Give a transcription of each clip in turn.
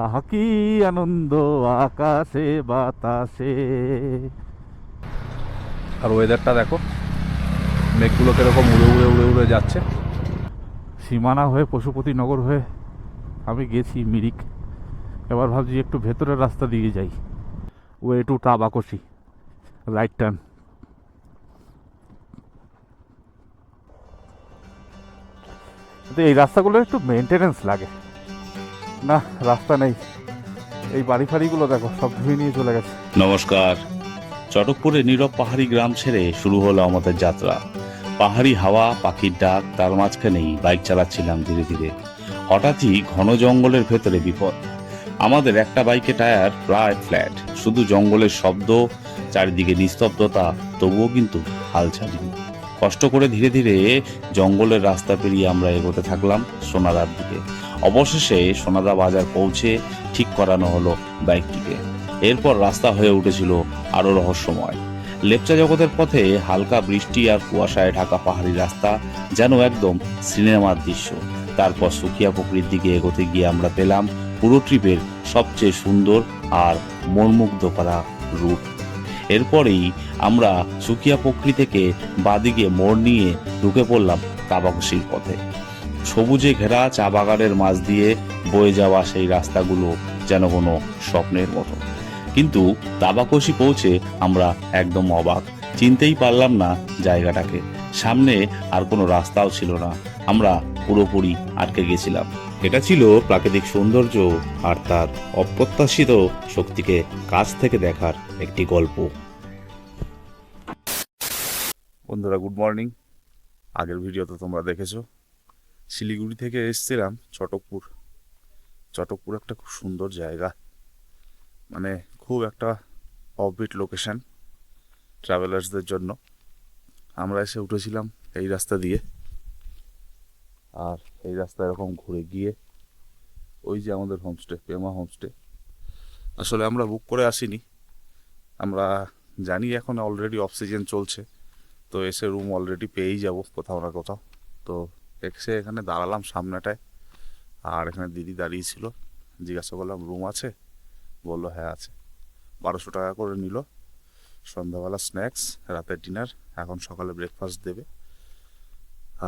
আহা কি আনন্দ আকাশে বাতাসে। আর ওয়েদারটা দেখো, মেঘগুলো কিরকম উড়ে উড়ে উড়ে উড়ে যাচ্ছে। সীমানা হয়ে পশুপতিনগর হয়ে আমি গেছি মিরিক। এবার ভাবছি একটু ভেতরের রাস্তা দিয়ে যাই, ওয়ে টু টাবাকসি, রাইট টার্ন। কিন্তু এই রাস্তাগুলো একটু মেনটেনেন্স লাগে না, রাস্তা নেই। এই বাড়ি ফাড়িগুলো দেখো সব ধুয়ে নিয়ে চলে গেছে। নমস্কার। চটকপুরে নীরব পাহাড়ি গ্রাম ছেড়ে শুরু হলো আমাদের যাত্রা। পাহাড়ি হাওয়া, পাখির ডাক, তার মাঝখানেই বাইক চালাচ্ছিলাম ধীরে ধীরে। হঠাৎই ঘন জঙ্গলের ভেতরে বিপদ। আমাদের একটা বাইকে টায়ার প্রায় ফ্ল্যাট, শুধু জঙ্গলের শব্দ, চারিদিকে নিস্তব্ধতা, তবুও কিন্তু হাল ছাড়িনি। কষ্ট করে ধীরে ধীরে জঙ্গলের রাস্তা পেরিয়ে আমরা এগোতে থাকলাম সোনাদার দিকে। অবশেষে সোনাদা বাজার পৌঁছে ঠিক করানো হলো বাইকটিকে। এরপর রাস্তা হয়ে উঠেছিল আরো রহস্যময়। লেপচা জগতের পথে হালকা বৃষ্টি আর কুয়াশায় ঢাকা পাহাড়ি রাস্তা, যেন একদম সিনেমার দৃশ্য। তারপর সুকিয়া পুকুরের দিকে এগোতে গিয়ে আমরা পেলাম পুরো ট্রিপের সবচেয়ে সুন্দর আর মনমুগ্ধ করা রুট। এরপরেই আমরা সুকিয়া পুকুরি থেকে বাদিকে মোড় নিয়ে ঢুকে পড়লাম তাবাকসির পথে। সবুজে ঘেরা চা বাগানের মাঝ দিয়ে বয়ে যাওয়া সেই রাস্তাগুলো যেন কোনো স্বপ্নের মতো। কিন্তু তাবাকসি পৌঁছে আমরা একদম অবাক, চিনতেই পারলাম না জায়গাটাকে। সামনে আর কোনো রাস্তাও ছিল না, আমরা পুরোপুরি আটকে গেছিলাম। এটা ছিল প্রাকৃতিক সৌন্দর্য আর তার অপ্রত্যাশিত শক্তিকে কাছ থেকে দেখার একটি গল্প। বন্ধুরা গুড মর্নিং। আগের ভিডিও তো তোমরা দেখেছো। শিলিগুড়ি থেকে এসেছিলাম চটকপুর। চটকপুর একটা খুব সুন্দর জায়গা, মানে খুব একটা অফবিট লোকেশন ট্রাভেলার্সদের জন্য। আমরা এসে উঠেছিলাম এই রাস্তা দিয়ে, আর এই রাস্তা এরকম ঘুরে গিয়ে ওই যে আমাদের হোমস্টে, পেমা হোমস্টে। আসলে আমরা বুক করে আসিনি, আমরা জানি এখন অলরেডি অফ সিজন চলছে, তো এসে রুম অলরেডি পেয়েই যাব কোথাও না কোথাও। তো এসে এখানে দাঁড়ালাম সামনেটায়, আর এখানে দিদি দাঁড়িয়ে ছিল। জিজ্ঞাসা করলাম রুম আছে, বললো হ্যাঁ আছে। 1200 টাকা করে নিল। সন্ধ্যাবেলা স্ন্যাক্স, রাতের ডিনার, এখন সকালে ব্রেকফাস্ট দেবে।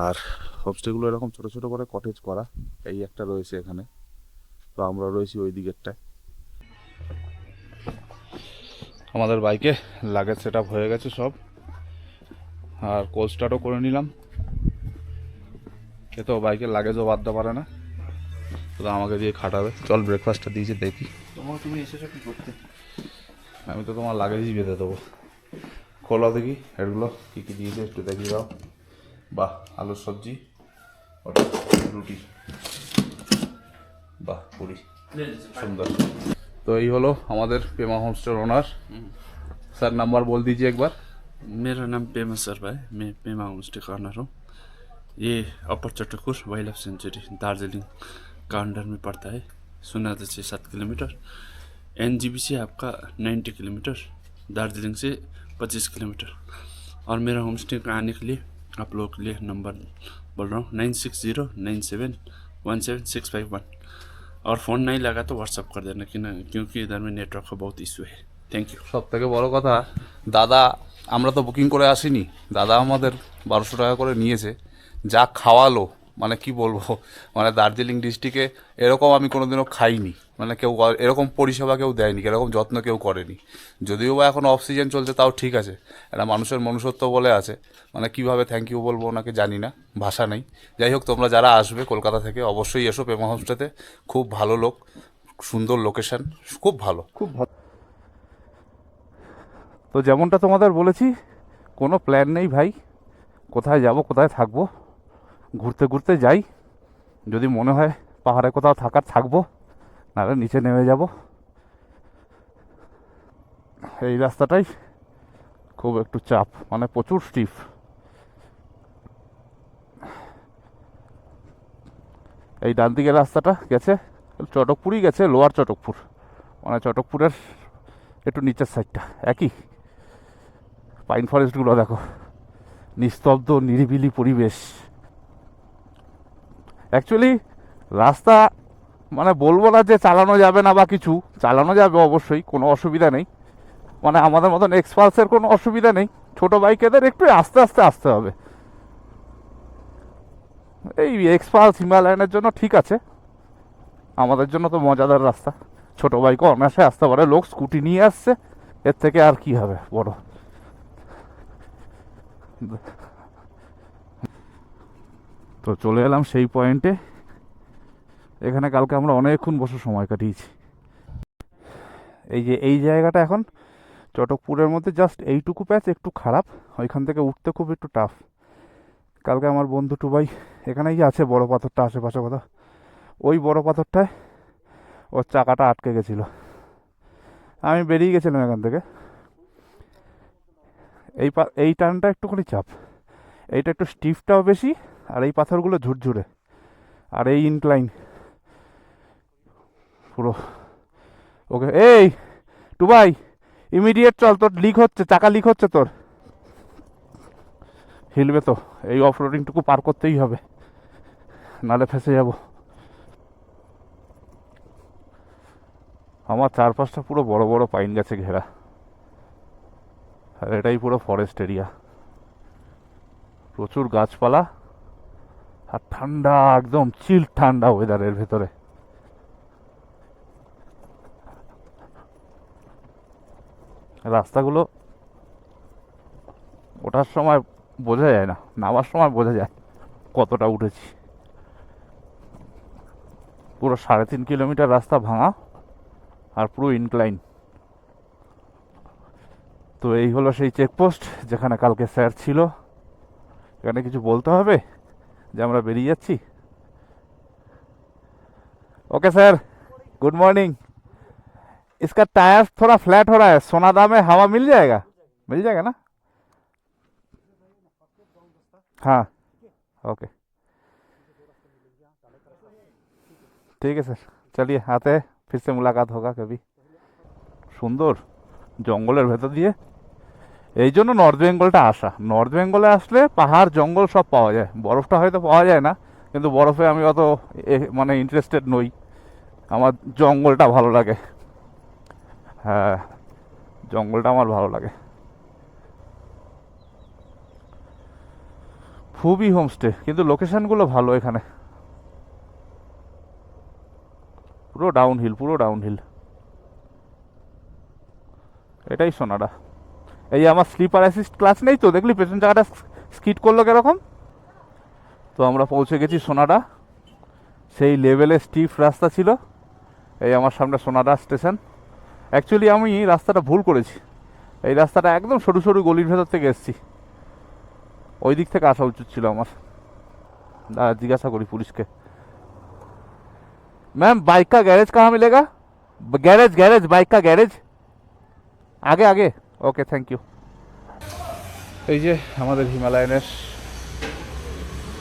আর হোমস্টেগুলো এরকম ছোটো ছোটো করে কটেজ করা। এই একটা রয়েছে এখানে, তো আমরা রয়েছি ওই দিকেরটায়। আমাদের বাইকে লাগেজ সেট আপ হয়ে গেছে সব, আর কোল্ড স্টার্টও করে নিলাম। এ তো বাইকের লাগেজও বাদ দিতে পারে না, তো আমাকে দিয়ে খাটাবে। চল ব্রেকফাস্টটা দিয়েছে দেখি। তুমি এসেছো কি করতে? আমি তো তোমার লাগেজই বেঁধে দেবো। খোলো দেখি এগুলো কী কী দিয়েছে, একটু দেখি দাও। বাহ, আলুর সবজি, ওটা রুটি, বাহ পুরি, সুন্দর। তো এই হলো আমাদের Pema homestay owner. Sir number बोल दीजिए एक बार। मेरा नाम पेमा शर्मा है, मैं पेमा होम स्टे का ऑनर हूँ। ये upper Chatakpur wildlife sanctuary Darjeeling का अंडर में पड़ता है। सोनादा से 7 किलोमीटर, NGB से आपका 90 किलोमीटर, दार्जिलिंग से 25 किलोमीटर। और मेरा होम स्टे का आने के लिए आप लोगों के लिए नंबर बोल रहा हूँ 9609717651। और फ़ोन नहीं लगा तो व्हाट्सअप कर देना क्योंकि इधर में नेटवर्क का बहुत इशू है। Thank you. সব থেকে বড় কথা, দাদা আমরা তো বুকিং করে আসিনি, দাদা আমাদের 1200 টাকা করে নিয়েছে। যা খাওয়ালো মানে কি বলবো, মানে দার্জিলিং ডিস্ট্রিক্টে এরকম আমি কোনোদিনও খাইনি। মানে কেউ এরকম পরিষেবা কেউ দেয়নি, এরকম যত্ন কেউ করেনি। যদিও বা এখন অফ সিজন চলছে, তাও ঠিক আছে, এটা মানুষের মনুষ্যত্ব বলে আছে। মানে কিভাবে থ্যাংক ইউ বলবো ওনাকে জানি না, ভাষা নেই। যাই হোক, তোমরা যারা আসবে কলকাতা থেকে অবশ্যই এসো পেমা হোমস্টেতে। খুব ভালো লোক, সুন্দর লোকেশন, খুব ভালো, খুব ভালো। তো যেমনটা তোমাদের বলেছি, কোনো প্ল্যান নেই ভাই, কোথায় যাব কোথায় থাকবো, ঘুরতে ঘুরতে যাই। যদি মনে হয় পাহাড়ে কোথাও থাকার থাকবো, নাহলে নিচে নেমে যাব। এই রাস্তাটাই খুব একটু চাপ, মানে প্রচুর স্টিফ। এই ডান দিকের রাস্তাটা গেছে চটকপুরই গেছে, লোয়ার চটকপুর, মানে চটকপুরের একটু নিচের সাইডটা একই। পাইন ফরেস্টগুলো দেখো, নিস্তব্ধ নিরিবিলি পরিবেশ। অ্যাকচুয়ালি রাস্তা মানে বলবো না যে চালানো যাবে না বা কিছু, চালানো যাবে অবশ্যই, কোনো অসুবিধা নেই। মানে আমাদের মতন এক্সপালসের কোনো অসুবিধা নেই, ছোট বাইকেদের একটু আস্তে আস্তে আসতে হবে। এই এক্সপালস হিমালয়ানের জন্য ঠিক আছে, আমাদের জন্য তো মজাদার রাস্তা। ছোট বাইকও অনায়াসে আসতে পারে, লোক স্কুটি নিয়ে আসছে, এর থেকে আর কি হবে বড়। তো চলে এলাম সেই পয়েন্টে, এখানে কালকে আমরা অনেকক্ষণ বসে সময় কাটিয়েছি। এই যে এই জায়গাটা এখন চটকপুরের মধ্যে জাস্ট এইটুকু প্যাচ একটু খারাপ, ওইখান থেকে উঠতে খুব একটু টাফ। কালকে আমার বন্ধু টুবাই এখানেই যে আছে বড় পাথরটা আশেপাশে কোথাও, ওই বড় পাথরটায় ওর চাকাটা আটকে গেছিলো। আমি বেরিয়ে গেছিলাম এখান থেকে। এই টার্নটা একটুখানি চাপ, এইটা একটু স্টিফটাও বেশি, আর এই পাথরগুলো ঝুরঝুরে, আর এই ইনক্লাইন পুরো। ওকে এই টুবাই ইমিডিয়েট চল, তোর লিক হচ্ছে, চাকা লিক হচ্ছে তোর, হিলবে তো। এই অফ রোডিংটুকু পার করতেই হবে, নালে ফেসে যাব। আমার চারপাশটা পুরো বড় বড় পাইন গাছে ঘেরা, আর এটাই পুরো ফরেস্ট এরিয়া, প্রচুর গাছপালা, আর ঠান্ডা, একদম চিল ঠান্ডা ওয়েদারের ভেতরে। রাস্তাগুলো ওঠার সময় বোঝা যায় না, নামার সময় বোঝা যায় কতটা উঠেছি। পুরো 3.5 কিলোমিটার রাস্তা ভাঙা, আর পুরো ইনক্লাইন। তো এই হলো সেই চেকপোস্ট যেখানে কালকে স্যার ছিল। এখানে কিছু বলতে হবে যে আমরা বেরিয়ে যাচ্ছি? Okay sir, good morning. इसका टायर थोड़ा फ्लैट हो रहा है, सोनादा में हवा मिल जाएगा ना? हाँ ओके ठीक है सर, चलिए आते हैं, फिर से मुलाकात होगा कभी। সুন্দর জঙ্গলের ভেতর দিয়ে, এই জন্য নর্থ বেঙ্গলটা আসা। নর্থ বেঙ্গলে আসলে পাহাড় জঙ্গল সব পাওয়া যায়, বরফটা হয়তো পাওয়া যায় না, কিন্তু বরফে আমি অত মানে ইন্টারেস্টেড নই, আমার জঙ্গলটা ভালো লাগে। হ্যাঁ, জঙ্গলটা আমার ভালো লাগে। খুবই হোমস্টে, কিন্তু লোকেশনগুলো ভালো এখানে, পুরো ডাউনহিল, পুরো ডাউনহিল। এটাই সোনাডা। এই আমার স্লিপার অ্যাসিস্ট ক্লাস নেই তো, দেখলি পেছন জায়গাটা স্কিড করলো কিরকম। তো আমরা পৌঁছে গেছি সোনাডা, সেই লেভেলে স্টিফ রাস্তা ছিল। এই আমার সামনে সোনাডা স্টেশন। অ্যাকচুয়ালি আমি রাস্তাটা ভুল করেছি, এই রাস্তাটা একদম সরু সরু গলির ভেতর থেকে এসেছি, ওই দিক থেকে আসা উচিত ছিল আমার। জিজ্ঞাসা করি পুলিশকে, मैम बाइक का गैरेज कहाँ मिलेगा? गैरेज बाइक का गैरेज आगे आगे। Okay thank you. এই যে আমাদের হিমালয়ানের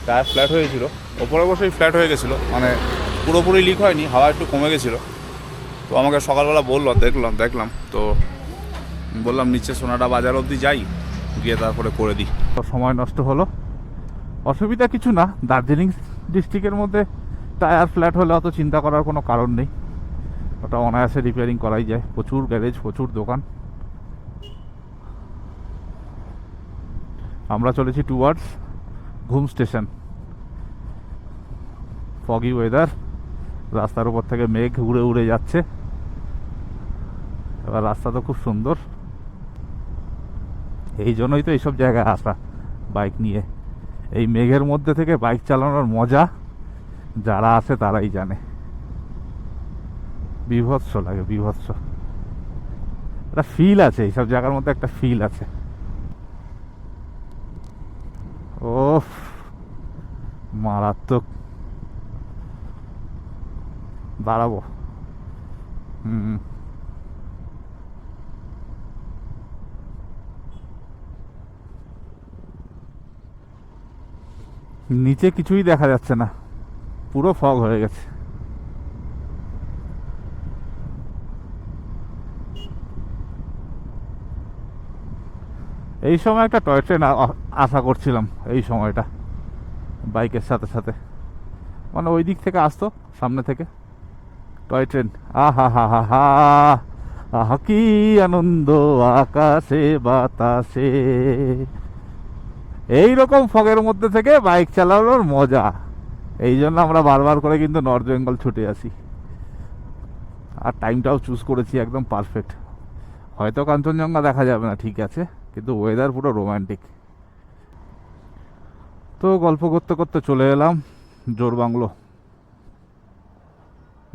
টায়ার ফ্ল্যাট হয়েছিল, ওপরে বসেই ফ্ল্যাট হয়ে গেছিলো, মানে পুরোপুরি লিক হয়নি, হাওয়া একটু কমে গেছিলো। তো আমাকে সকালবেলা বললো, দেখলাম তো বললাম নিচে সোনাডা বাজার অবধি যাই, গিয়ে তারপরে করে দিই। তো সময় নষ্ট হলো, অসুবিধা কিছু না। দার্জিলিং ডিস্ট্রিক্টের মধ্যে টায়ার ফ্ল্যাট হলে অত চিন্তা করার কোনো কারণ নেই, ওটা অনায়াসে রিপেয়ারিং করাই যায়, প্রচুর গ্যারেজ, প্রচুর দোকান। আমরা চলেছি টুয়ার্ডস ঘুম স্টেশন। ফগি ওয়েদার, রাস্তার উপর থেকে মেঘ উড়ে উড়ে যাচ্ছে। এবার রাস্তা তো খুব সুন্দর, এই জন্যই তো এইসব জায়গায় আসা বাইক নিয়ে। এই মেঘের মধ্যে থেকে বাইক চালানোর মজা যারা আছে তারাই জানে, বিভৎস লাগে, বিভৎস একটা ফিল আছে এইসব জায়গার মধ্যে, একটা ফিল আছে। ওফ মারাত্মক। দাঁড়াবো। নিচে কিছুই দেখা যাচ্ছে না, পুরো ফগ হয়ে গেছে। এই সময় একটা টয় ট্রেন আশা করছিলাম, এই সময়টা বাইকের সাথে সাথে, মানে ওই দিক থেকে আসতো সামনে থেকে, টয় ট্রেন, আহা হা হা হা, আহা কি আনন্দ আকাশে বাতাসে। এইরকম ফগের মধ্যে থেকে বাইক চালানোর মজা, এই জন্য আমরা বারবার করে কিন্তু নর্থ বেঙ্গল ছুটে আসি। আর টাইমটাও চুজ করেছি একদম পারফেক্ট। হয়তো কাঞ্চনজঙ্ঘা দেখা যাবে না, ঠিক আছে, কিন্তু ওয়েদার পুরো রোমান্টিক। তো গল্প করতে করতে চলে এলাম জোর বাংলো।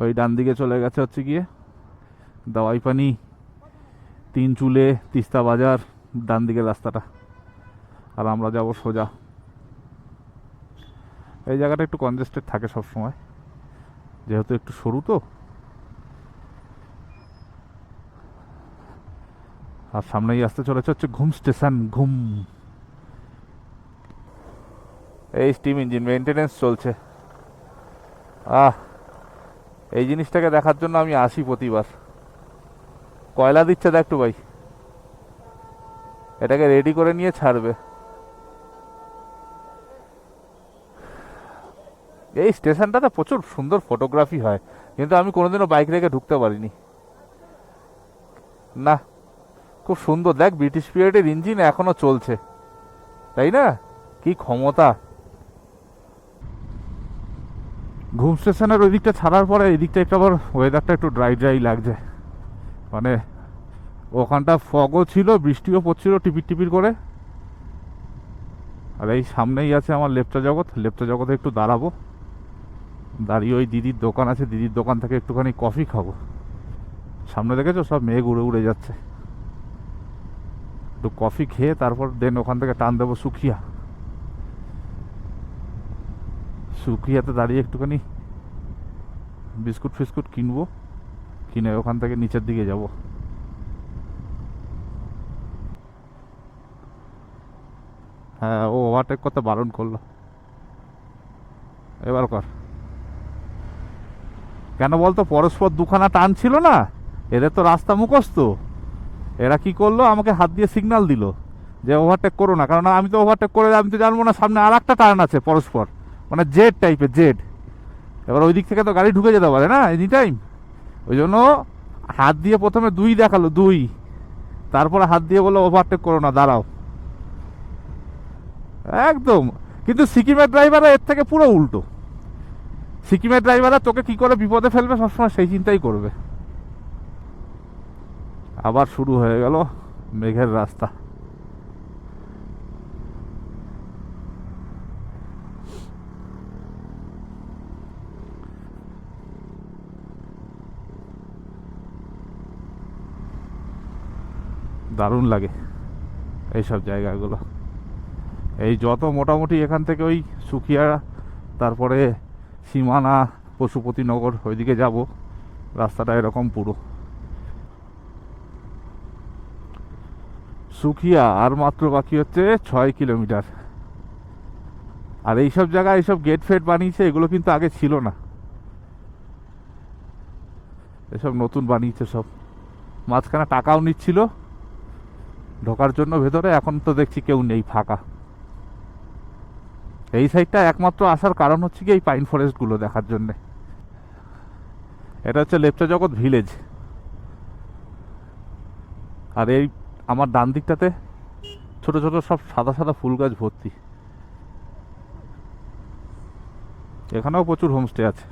ওই ডান দিকে চলে গেছে হচ্ছে গিয়ে দাওয়াই পানি, তিন চুলে, তিস্তা বাজার, ডান দিকের রাস্তাটা। আর আমরা যাব সোজা। এই জায়গাটা একটু কনজেস্টেড থাকে সব সময়, যেহেতু একটু সরু তো। আর সামনেই আসতে চলেছে হচ্ছে ঘুম স্টেশন, ঘুম। এই স্টিম ইঞ্জিন মেনটেনেন্স চলছে। এই জিনিসটাকে দেখার জন্য আমি আসি প্রতিবার। কয়লা দিচ্ছে দেখ একটু ভাই, এটাকে রেডি করে নিয়ে ছাড়বে। এই স্টেশনটাতে প্রচুর সুন্দর ফটোগ্রাফি হয়, কিন্তু আমি কোনোদিনও বাইক রেখে ঢুকতে পারিনি। না, খুব সুন্দর। দেখ, ব্রিটিশ পিরিয়ডের ইঞ্জিন এখনো চলছে, তাই না? কি ক্ষমতা। ঘুম স্টেশনের ওই দিকটা ছাড়ার পরে এই দিকটা একটু আবার ওয়েদারটা একটু ড্রাই ড্রাই লাগছে। মানে ওখানটা ফগও ছিল, বৃষ্টিও পড়ছিল টিপির টিপির করে। আর এই সামনেই আছে আমার লেপটা জগৎ। লেপটা জগতে একটু দাঁড়াবো, দাঁড়িয়ে ওই দিদির দোকান আছে, দিদির দোকান থেকে একটুখানি কফি খাবো। সামনে দেখেছো সব মেঘ উড়ে উড়ে যাচ্ছে। একটু কফি খেয়ে তারপর দেন ওখান থেকে টান দেবো সুখিয়া। সুখিয়াতে দাঁড়িয়ে একটুখানি বিস্কুট ফিস্কুট কিনবো, কিনে ওখান থেকে নিচের দিকে যাব। হ্যাঁ, ও ওভারটেক করতে বারণ করলো। এবার কর। কেন বলতো, পরস্পর দুখানা টান ছিল না, এদের তো রাস্তা মুখস্থ। এরা কি করলো, আমাকে হাত দিয়ে সিগন্যাল দিল যে ওভারটেক করো না। কারণ আমি তো ওভারটেক করে আমি তো জানবো না সামনে আর একটা টার্ন আছে পরস্পর, মানে জেড টাইপের, জেড। এবার ওই দিক থেকে তো গাড়ি ঢুকে যেতে পারে না এনি টাইম। ওই জন্য হাত দিয়ে প্রথমে 2 দেখালো, 2, তারপরে হাত দিয়ে বললো ওভারটেক করো না, দাঁড়াও। একদম। কিন্তু সিকিমের ড্রাইভাররা এর থেকে পুরো উল্টো। সিকিমের ড্রাইভাররা তোকে কি করে বিপদে ফেলবে সবসময় সেই চিন্তাই করবে। আবার শুরু হয়ে গেল মেঘের রাস্তা। দারুণ লাগে এইসব জায়গাগুলো। এই যত মোটামুটি এখান থেকে ওই সুখিয়া, তারপরে সীমানা, পশুপতিনগর ওইদিকে যাব, রাস্তাটা এরকম পুরো। সুখিয়া আর মাত্র বাকি হচ্ছে 6 কিলোমিটার। আর এইসব জায়গায় এইসব গেট ফেট বানিয়েছে, এগুলো কিন্তু আগে ছিল না, এসব নতুন বানিয়েছে সব। মাঝখানে টাকাও নিচ্ছিল ঢোকার জন্য ভেতরে, এখন তো দেখছি কেউ নেই, ফাঁকা। এই সাইডটা একমাত্র আসার কারণ হচ্ছে কি এই পাইন ফরেস্টগুলো দেখার জন্যে। এটা হচ্ছে লেপচা জগৎ ভিলেজ। আর এই আমার ডান দিকটাতে ছোট ছোট সব সাদা সাদা ফুল গাছ ভর্তি। এখানেও প্রচুর হোমস্টে আছে।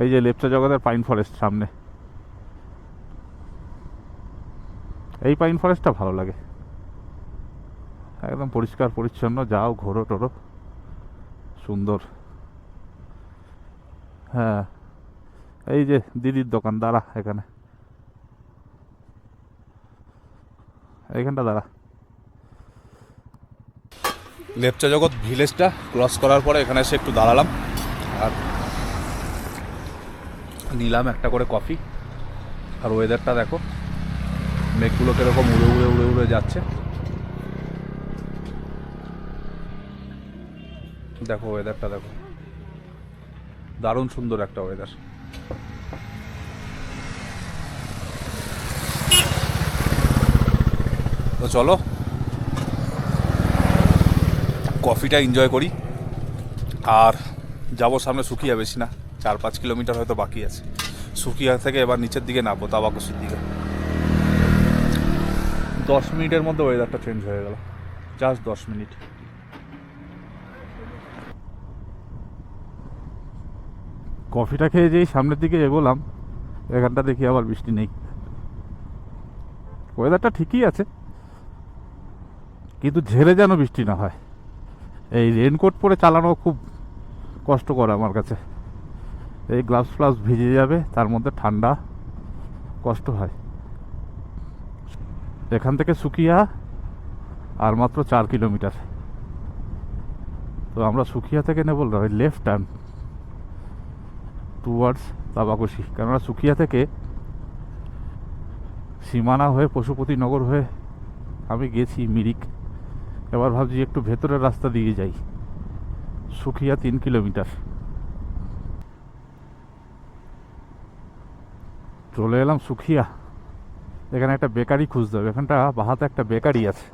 এই যে লেপচা জগতের পাইন ফরেস্ট সামনে, এই পাইন ফরেস্টটা ভালো লাগে, একদম পরিষ্কার পরিচ্ছন্ন, যাও ঘোরো টোরো, সুন্দর। হ্যাঁ, এই যে দিদির দোকান, দাঁড়া এখানে, এইখানটা দাঁড়া। লেপচা জগৎ ভিলেজটা ক্রস করার পরে এখানে এসে একটু দাঁড়ালাম আর নিলাম একটা করে কফি। আর ওয়েদারটা দেখো, মেঘগুলো কিরকম উড়ে উড়ে উড়ে উড়ে যাচ্ছে। দেখো ওয়েদারটা দেখো, দারুণ সুন্দর একটা ওয়েদার। তো চলো কফিটা এনজয় করি আর যাবো সামনে সুকিয়া, বেশি না, 4-5 কিলোমিটার হয়তো বাকি আছে। সুকিয়া থেকে এবার নিচের দিকে নামবো তাবাকুশির দিকে। 10 মিনিটের মধ্যে ওয়েদারটা চেঞ্জ হয়ে গেল, জাস্ট 10 মিনিট। কফিটা খেয়ে যেই সামনের দিকে এগোলাম, এখানটা দেখি আবার বৃষ্টি নেই। ওয়েদারটা ঠিকই আছে, কিন্তু ঝেড়ে যেন বৃষ্টি না হয়। এই রেনকোট পরে চালানো খুব কষ্টকর আমার কাছে। এই গ্লাভস ফ্লাভস ভিজে যাবে, তার মধ্যে ঠান্ডা, কষ্ট হয়। এখান থেকে সুকিয়া আর মাত্র 4 কিলোমিটার। তো আমরা সুকিয়া থেকে নেব লেফট টার্ন টুয়ার্ডস তাবাকুশি, কেননা সুকিয়া থেকে সীমানা হয়ে পশুপতিনগর হয়ে আমি গেছি মিরিক। এবার ভাবছি একটু ভেতরের রাস্তা দিয়ে যাই। সুকিয়া 3 কিলোমিটার। চলে এলাম সুকিয়া। এখানে একটা বেকারি খুঁজতে হবে, এখানটা বাহাতে একটা বেকারি আছে,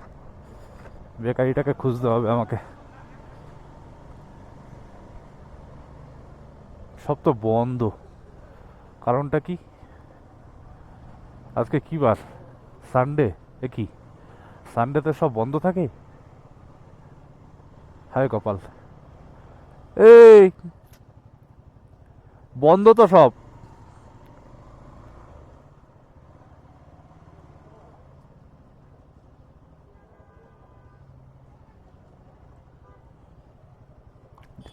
বেকারিটাকে খুঁজতে হবে আমাকে। সব তো বন্ধ, কারণটা কি? আজকে কি বার? সানডে। এ কি সানডেতে সব বন্ধ থাকে? হায় কপাল, এই বন্ধ তো সব।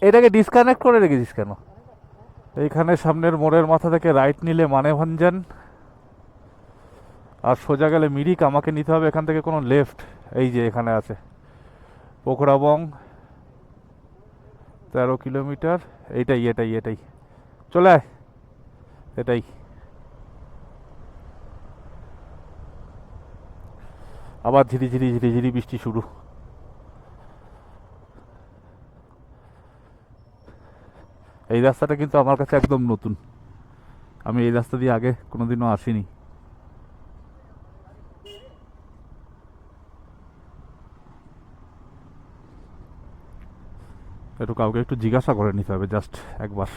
এটাকে ডিসকানেক্ট করে রেখেছিস কেন? এইখানে সামনের মোড়ের মাথা থেকে রাইট নিলে মানেভঞ্জন, আর সোজা গেলে মিরিক। আমাকে নিতে হবে এখান থেকে কোনো লেফট। এই যে এখানে আছে পোখরাবং, 13 কিলোমিটার। এইটাই এটাই এটাই, চলে আয়, এটাই। আবার ঝিরি ঝিরি ঝিরি ঝিরি বৃষ্টি শুরু। এই রাস্তাটা কিন্তু আমার কাছে একদম নতুন, আমি এই রাস্তা দিয়ে আগে কোনোদিনও আসিনি। একটু কাউকে একটু জিজ্ঞাসা করে নিতে হবে জাস্ট একবার।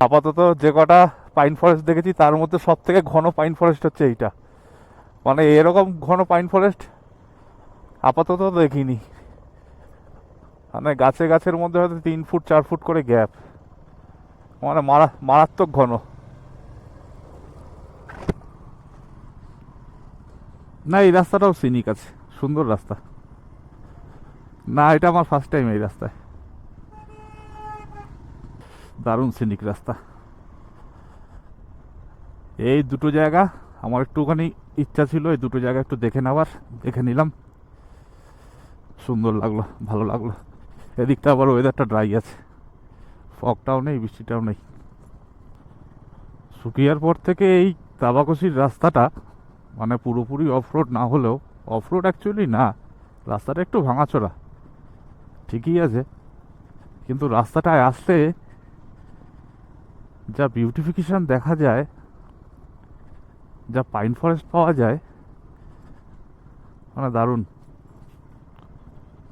আপাতত যে কটা পাইন ফরেস্ট দেখেছি তার মধ্যে সব থেকে ঘন পাইন ফরেস্ট হচ্ছে এইটা। মানে এরকম ঘন পাইন ফরেস্ট আপাতত দেখিনি। মানে গাছে গাছের মধ্যে হয়তো 3 ফুট 4 ফুট করে গ্যাপ, মানে মারাত্মক ঘন। না, এই রাস্তাটাও সিনিক আছে, সুন্দর রাস্তা। না, এটা আমার ফার্স্ট টাইম এই রাস্তায়। দারুণ সিনিক রাস্তা। এই দুটো জায়গা আমার একটুখানি ইচ্ছা ছিল, এই দুটো জায়গা একটু দেখে নেওয়ার, দেখে নিলাম, সুন্দর লাগলো, ভালো লাগলো। এদিকটা আবার ওয়েদারটা ড্রাই আছে, ফগটাও নেই, বৃষ্টিটাও নেই। সুকিয়ার পর থেকে এই তাবাকুশির রাস্তাটা মানে পুরোপুরি অফ রোড না হলেও, অফ রোড অ্যাকচুয়ালি না, রাস্তাটা একটু ভাঙাচোরা ঠিকই আছে, কিন্তু রাস্তাটায় আসলে যা বিউটিফিকেশন দেখা যায়, যা পাইন ফরেস্ট পাওয়া যায়, মানে দারুণ।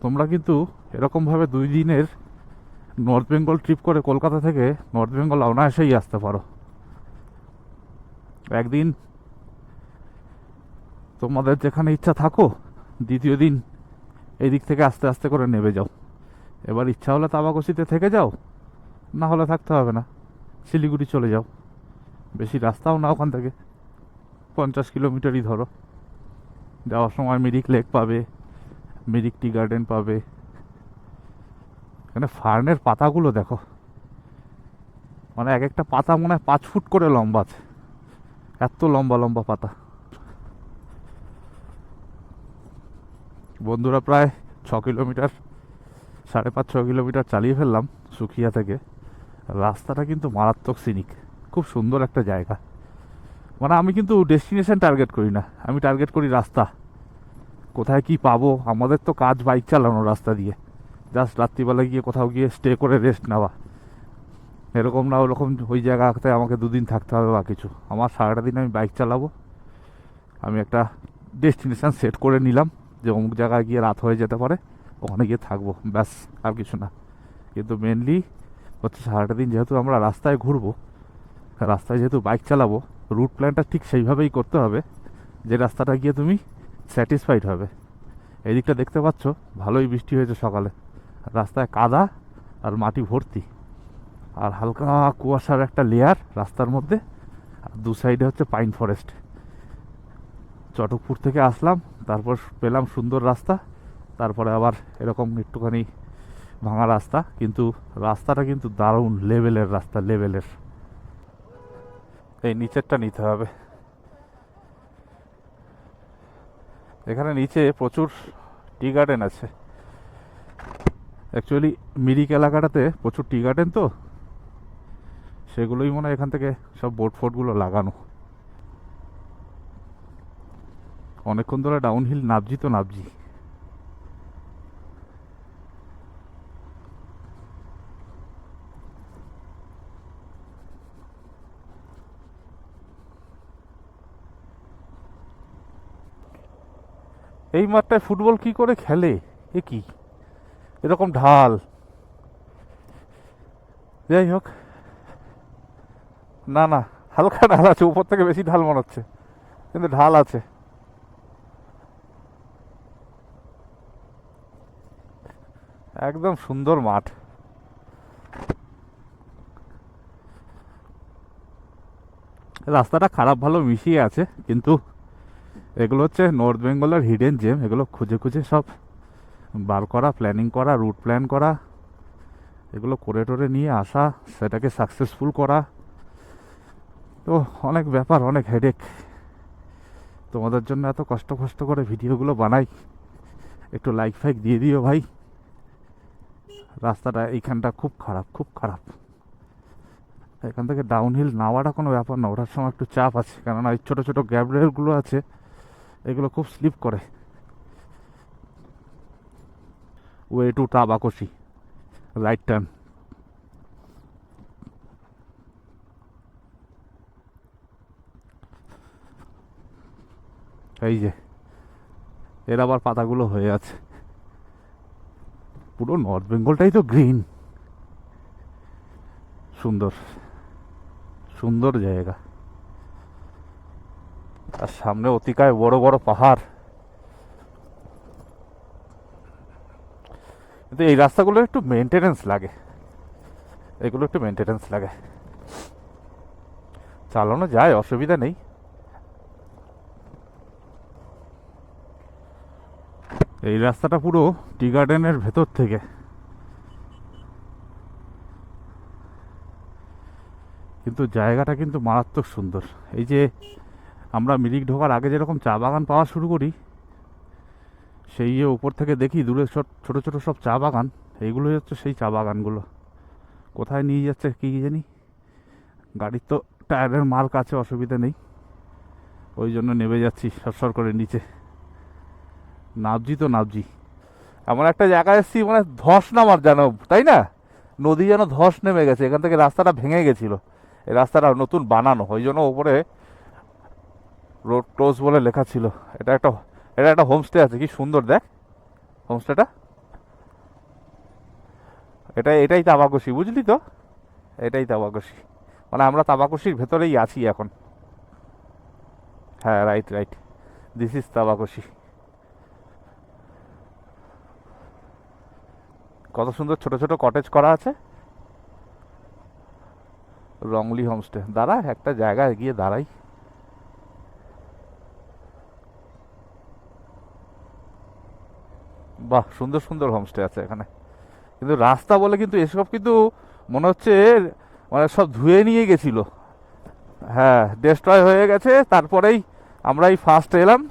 তোমরা কিন্তু এরকমভাবে 2 দিনের নর্থ বেঙ্গল ট্রিপ করে কলকাতা থেকে নর্থ বেঙ্গল অনায়াসেই আসতে পারো। একদিন তোমাদের যেখানে ইচ্ছা থাকো, দ্বিতীয় দিন এই দিক থেকে আস্তে আস্তে করে নেমে যাও। এবার ইচ্ছা হলে তাবাকুশিতে থেকে যাও, না হলে থাকতে হবে না, শিলিগুড়ি চলে যাও। বেশি রাস্তাও না ওখান থেকে, 50 কিলোমিটারই ধরো। যাওয়ার সময় মিরিক লেক পাবে, মিরিক টি গার্ডেন পাবে। এখানে ফার্নের পাতাগুলো দেখো, মানে এক একটা পাতা মনে হয় 5 ফুট করে লম্বা আছে, এত লম্বা লম্বা পাতা। বন্ধুরা প্রায় 6 কিলোমিটার, 5.5-6 কিলোমিটার চালিয়ে ফেললাম সুকিয়া থেকে। রাস্তাটা কিন্তু মারাত্মক সিনিক, খুব সুন্দর একটা জায়গা। মানে আমি কিন্তু ডেস্টিনেশন টার্গেট করি না, আমি টার্গেট করি রাস্তা, কোথায় কি পাবো। আমাদের তো কাজ বাইক চালানো রাস্তা দিয়ে, জাস্ট রাত্রিবেলা গিয়ে কোথাও গিয়ে স্টে করে রেস্ট নেওয়া, এরকম না ওরকম ওই জায়গাতে আমাকে 2 দিন থাকতে হবে বা কিছু। আমার সারাটা দিন আমি বাইক চালাবো, আমি একটা ডেস্টিনেশন সেট করে নিলাম যে অমুক জায়গায় গিয়ে রাত হয়ে যেতে পারে, ওখানে গিয়ে থাকবো, ব্যাস, আর কিছু না। কিন্তু মেনলি হচ্ছে সারাটা দিন যেহেতু আমরা রাস্তায় ঘুরবো, রাস্তায় যেহেতু বাইক চালাবো, রুট প্ল্যানটা ঠিক সেইভাবেই করতে হবে যে রাস্তাটা গিয়ে তুমি স্যাটিসফাইড হবে। এই দিকটা দেখতে পাচ্ছ, ভালোই বৃষ্টি হয়েছে সকালে, রাস্তায় কাদা আর মাটি ভর্তি, আর হালকা কুয়াশার একটা লেয়ার রাস্তার মধ্যে, আর দু সাইডে হচ্ছে পাইন ফরেস্ট। চটকপুর থেকে আসলাম, তারপর পেলাম সুন্দর রাস্তা, তারপরে আবার এরকম একটুখানি ভাঙা রাস্তা, কিন্তু রাস্তাটা কিন্তু দারুণ লেভেলের রাস্তা, লেভেলের। এই নিচেরটা নিতে হবে। এখানে নিচে প্রচুর টি গার্ডেন আছে। অ্যাকচুয়ালি মিরিক এলাকাটাতে প্রচুর টি গার্ডেন, তো সেগুলোই মনে হয় এখান থেকে সব বোট ফোটগুলো লাগানো। অনেকক্ষণ ধরে ডাউনহিল নাবজি তো নাবজি। এই মাঠটায় ফুটবল কি করে খেলে? এ কি এরকম ঢাল! যাই হোক, না না, হালকা ঢাল আছে, উপর থেকে বেশি ঢাল মনে হচ্ছে, কিন্তু ঢাল আছে। একদম সুন্দর মাঠ। রাস্তাটা খারাপ ভালো মিশিয়ে আছে, কিন্তু এগুলো হচ্ছে নর্থ বেঙ্গলের হিডেন জেম। এগুলো খুঁজে খুঁজে সব বার করা, প্ল্যানিং করা, রুট প্ল্যান করা, এগুলো করে টোরে নিয়ে আসা, সেটাকে সাকসেসফুল করা, তো অনেক ব্যাপার, অনেক হেডেক। তোমাদের জন্য এত কষ্ট কষ্ট করে ভিডিওগুলো বানাই, একটু লাইক ফাইক দিয়ে দিও ভাই। রাস্তাটা এইখানটা খুব খারাপ, খুব খারাপ। এখান থেকে ডাউনহিল নামাটা কোনো ব্যাপার না, ওঠার সময় একটু চাপ আছে, কেননা এই ছোটো ছোটো গ্যাপ রেলগুলো আছে, এগুলো খুব স্লিপ করে। Way to Tabakoshi, right turn. এই যে এর আবার পাতাগুলো হয়ে আছে। পুরো নর্থ বেঙ্গলটাই তো গ্রিন। সুন্দর সুন্দর জায়গা, আর সামনে অতিকায় বড় বড় পাহাড়। কিন্তু এই রাস্তাগুলো একটু মেনটেনেন্স লাগে, এগুলো একটু মেনটেনেন্স লাগে। চালানো যায়, অসুবিধা নেই। এই রাস্তাটা পুরো টি গার্ডেনের ভেতর থেকে, কিন্তু জায়গাটা কিন্তু মারাত্মক সুন্দর। এই যে আমরা মিরিক ঢোকার আগে যেরকম চা বাগান পাওয়া শুরু করি, সেই যে উপর থেকে দেখি দূরে সব ছোটো ছোটো সব চা বাগান, এইগুলোই হচ্ছে সেই চা বাগানগুলো। কোথায় নিয়ে যাচ্ছে কি জানি। গাড়ির তো টায়ারের মার্ক আছে, অসুবিধা নেই, ওই জন্য নেমে যাচ্ছি সরসর করে নিচে। নাবজি তো নাবজি। এমন একটা জায়গায় এসেছি মানে ধস নামার, জানো তাই না? নদী যেন ধস নেমে গেছে, এখান থেকে রাস্তাটা ভেঙে গেছিলো। এই রাস্তাটা নতুন বানানো, ওই জন্য ওপরে রোড ক্লোজ বলে লেখা ছিল। এটা একটা হোমস্টে আছে, কি সুন্দর দেখ হোমস্টেটা। এটাই তাবাকশি, বুঝলি তো? এটাই তাবাকশি, মানে আমরা তাবাকশির ভেতরেই আছি এখন। হ্যাঁ, রাইট রাইট, দিস ইজ তাবাকশি। কত সুন্দর ছোট ছোট কটেজ করা আছে। রংলি হোমস্টে, দাঁড়া একটা জায়গায় গিয়ে দাঁড়াই। বাহ, সুন্দর সুন্দর হোমস্টে আছে এখানে। কিন্তু রাস্তা বলে কিন্তু এসব কিন্তু মনে হচ্ছে মানে সব ধুয়ে নিয়ে গেছিল। হ্যাঁ, ডিস্ট্রয় হয়ে গেছে, তারপরেই আমরাই ফার্স্ট এলাম,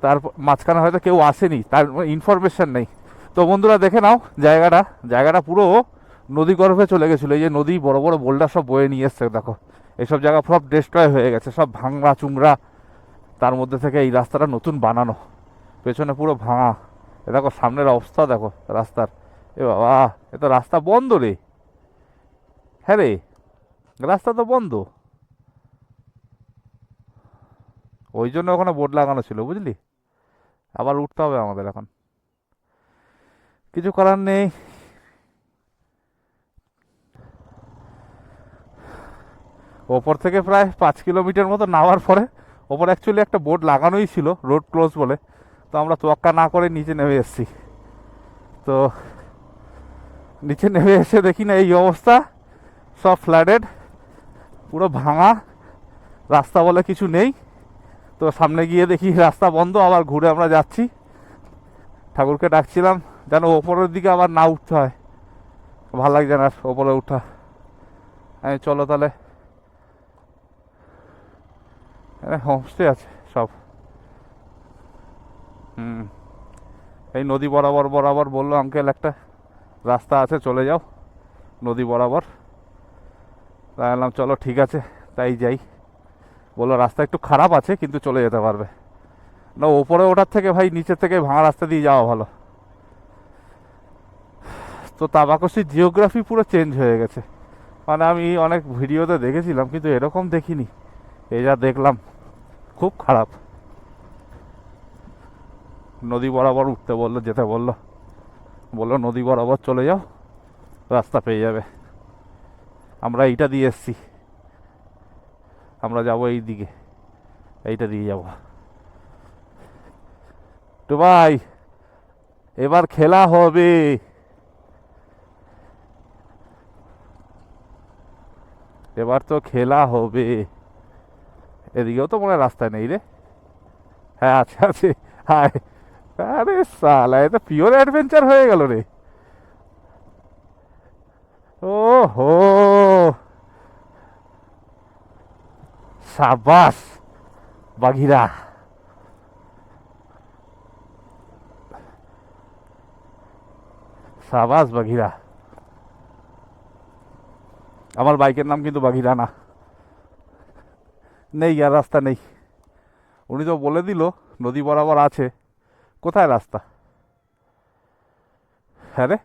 তারপর মাঝখানে হয়তো কেউ আসেনি, তার ইনফরমেশন নেই। তো বন্ধুরা দেখে নাও জায়গাটা, জায়গাটা পুরো নদী গর্ভে চলে গেছিলো। এই যে নদী বড় বড় বোল্ডার সব বয়ে নিয়ে এসছে, দেখো এইসব জায়গা সব ডিস্ট্রয় হয়ে গেছে, সব ভাঙা চুংরা। তার মধ্যে থেকে এই রাস্তাটা নতুন বানানো, পেছনে পুরো ভাঙা। এ দেখো সামনের অবস্থা দেখো রাস্তার। এ বাবা, এ তো রাস্তা বন্ধ রে। হ্যাঁ রে, রাস্তা তো বন্ধ। ওই জন্য ওখানে বোর্ড লাগানো ছিল, বুঝলি। আবার উঠতে হবে আমাদের এখন, কিছু করার নেই। ওপর থেকে প্রায় 5 কিলোমিটার মতো নামার পরে ওপর অ্যাকচুয়ালি একটা বোর্ড লাগানোই ছিল রোড ক্লোজ বলে, তো আমরা তোয়াক্কা না করে নিচে নেমে এসেছি। তো নিচে নেমে এসে দেখি না এই অবস্থা, সব ফ্ল্যাডেড, পুরো ভাঙা রাস্তা বলে কিছু নেই। তো সামনে গিয়ে দেখি রাস্তা বন্ধ, আবার ঘুরে আমরা যাচ্ছি। ঠাকুরকে ডাকছিলাম যেন ওপরের দিকে আবার না উঠতে হয়, ভালো লাগছে না আর ওপরে উঠা। আমি চলো তাহলে, হোমস্টে আছে সব। এই নদী বরাবর বরাবর বললো আঙ্কেল একটা রাস্তা আছে, চলে যাও নদী বরাবর। তাই বললাম চলো ঠিক আছে তাই যাই। বললো রাস্তা একটু খারাপ আছে কিন্তু চলে যেতে পারবে না, ওপরে ওঠার থেকে ভাই নিচের থেকে ভাঙা রাস্তা দিয়ে যাওয়া ভালো। তো তাবাকসির জিওগ্রাফি পুরো চেঞ্জ হয়ে গেছে, মানে আমি অনেক ভিডিওতে দেখেছিলাম কিন্তু এরকম দেখিনি। এই যা দেখলাম খুব খারাপ। নদী বরাবর উঠতে বললো, যেতে বললো, বললো নদী বরাবর চলে যাও রাস্তা পেয়ে যাবে। আমরা এইটা দিয়ে এসছি, আমরা যাবো এই দিকে, এইটা দিয়ে যাব। তো ভাই এবার খেলা হবে। এবার তো খেলা হবে। এদিকেও তো মনে হয় রাস্তা নেই রে। হ্যাঁ আছে আছে, হায়। আরে সালা, এ তো পিওর অ্যাডভেঞ্চার হয়ে গেল রে। ও হো, সাবাস বাঘিরা। সাবাস বাঘিরা। আমার বাইকের নাম কিন্তু বাঘিরা না। নেই আর রাস্তা নেই। উনি তো বলে দিল নদী বরাবর আছে, কোথায় রাস্তা? হ্যাঁ রে,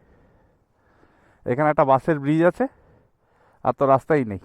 এখানে একটা বাসের ব্রিজ আছে আর তো রাস্তাই নেই।